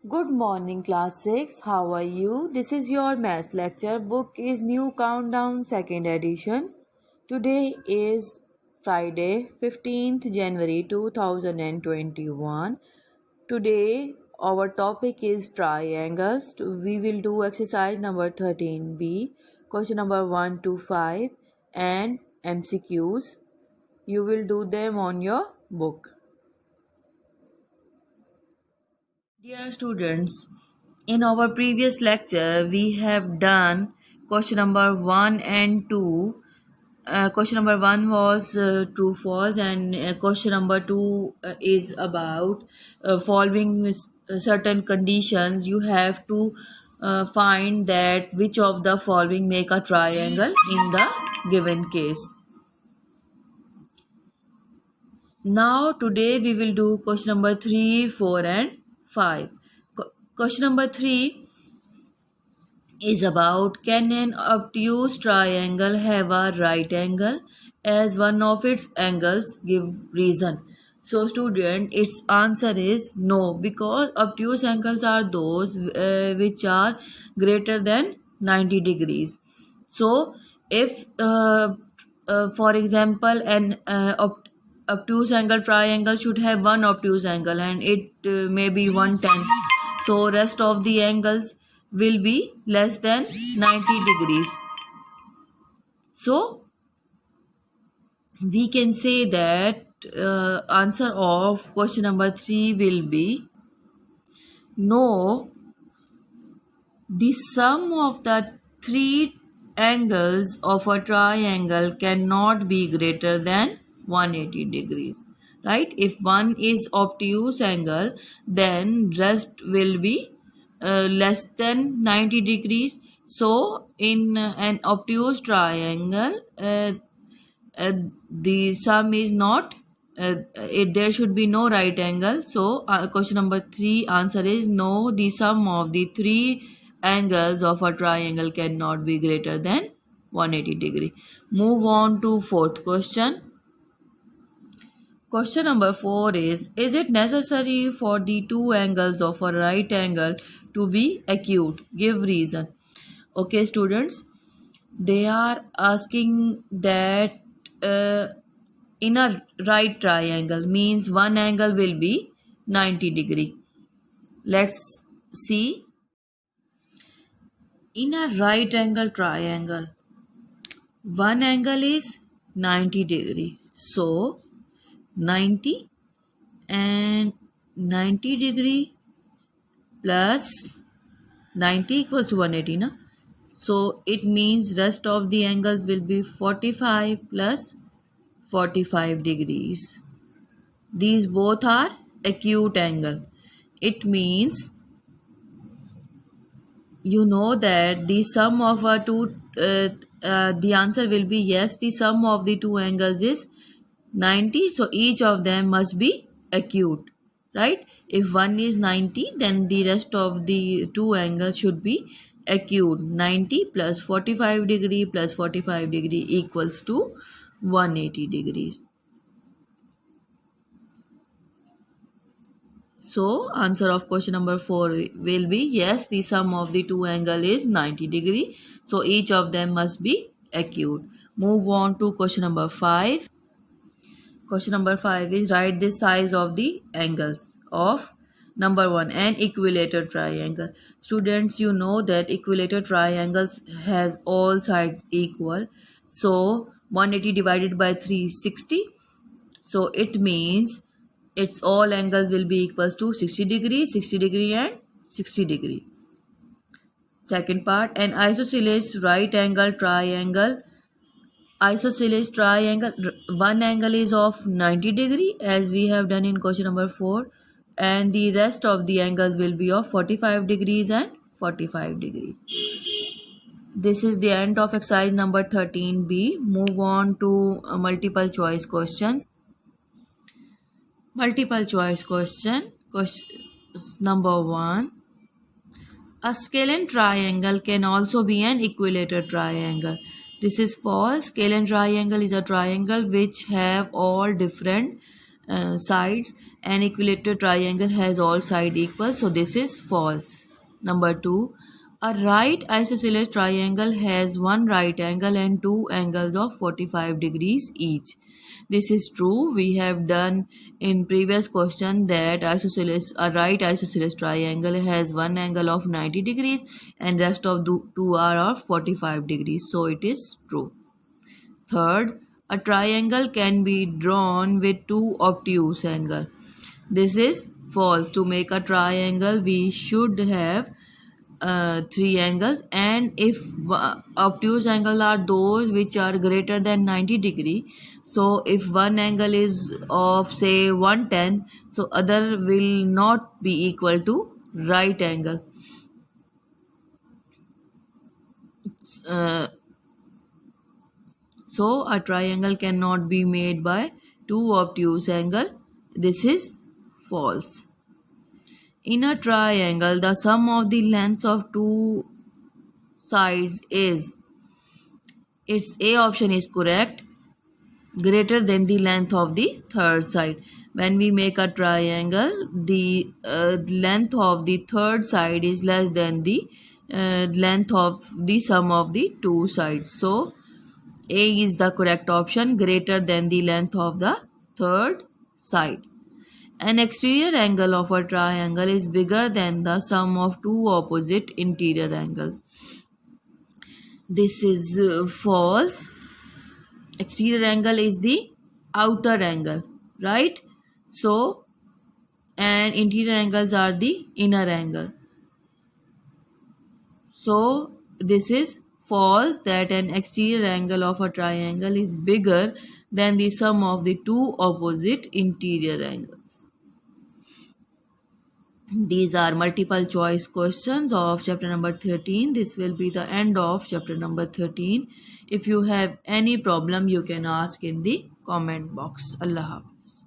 Good morning, class 6. How are you? This is your math lecture. Book is New Countdown, second edition. Today is Friday, 15th January 2021. Today, our topic is triangles. We will do exercise number 13b, question number 1 to 5, and MCQs. You will do them on your book. Dear students, in our previous lecture, we have done question number 1 and 2. Question number 1 was true false, and question number 2 is about following certain conditions. You have to find that which of the following make a triangle in the given case. Now today we will do question number 3, 4 and 5. Question number 3 is about, can an obtuse triangle have a right angle as one of its angles give reason? So student, its answer is no, because obtuse angles are those which are greater than 90 degrees. So if for example an obtuse angle triangle should have one obtuse angle and it may be 110, so rest of the angles will be less than 90 degrees. So we can say that answer of question number 3 will be no, the sum of the three angles of a triangle cannot be greater than 180 degrees. Right? If one is obtuse angle, then rest will be less than 90 degrees. So in an obtuse triangle, the sum is not there should be no right angle. So question number 3 answer is no, the sum of the three angles of a triangle cannot be greater than 180 degree. Move on to fourth question. Question number 4 is it necessary for the two angles of a right angle to be acute? Give reason. Okay students, they are asking that in a right triangle means one angle will be 90 degree. Let's see. In a right angle triangle, one angle is 90 degree. So 90 and 90 degree plus 90 equals to 180, na? So it means rest of the angles will be 45 plus 45 degrees. These both are acute angle. It means you know that the sum of a two the answer will be yes, the sum of the two angles is 90, so each of them must be acute, right? If one is 90, then the rest of the two angles should be acute. 90 plus 45 degree plus 45 degree equals to 180 degrees. So answer of question number 4 will be yes, the sum of the two angle is 90 degree. So each of them must be acute. Move on to question number 5. Question number 5 is write the size of the angles of number 1, an equilateral triangle. Students, you know that equilateral triangles has all sides equal. So 180 divided by 360. So it means its all angles will be equals to 60 degree, 60 degree and 60 degree. Second part, an isosceles right angle triangle. Isosceles triangle, one angle is of 90 degree as we have done in question number 4, and the rest of the angles will be of 45 degrees and 45 degrees. This is the end of exercise number 13b. Move on to multiple choice questions. Multiple choice question. Question number 1. A scalene triangle can also be an equilateral triangle. This is false. Scalene triangle is a triangle which have all different sides An equilateral triangle has all sides equal, so this is false. Number 2, a right isosceles triangle has one right angle and two angles of 45 degrees each. This is true. We have done in previous question that a right isosceles triangle has one angle of 90 degrees and rest of the two are of 45 degrees. So it is true. Third, a triangle can be drawn with two obtuse angles. This is false. To make a triangle, we should have three angles, and if obtuse angles are those which are greater than 90 degree, so if one angle is of say 110, so other will not be equal to right angle. uh, so a triangle cannot be made by two obtuse angle. This is false. In a triangle, the sum of the lengths of two sides is, its A option is correct, greater than the length of the third side. When we make a triangle, the length of the third side is less than the length of the sum of the two sides. So A is the correct option, greater than the length of the third side. An exterior angle of a triangle is bigger than the sum of two opposite interior angles. This is false. Exterior angle is the outer angle, right? So, and interior angles are the inner angle. So, this is false, that an exterior angle of a triangle is bigger than the sum of the two opposite interior angles. These are multiple choice questions of chapter number 13. This will be the end of chapter number 13. If you have any problem, you can ask in the comment box. Allah Hafiz.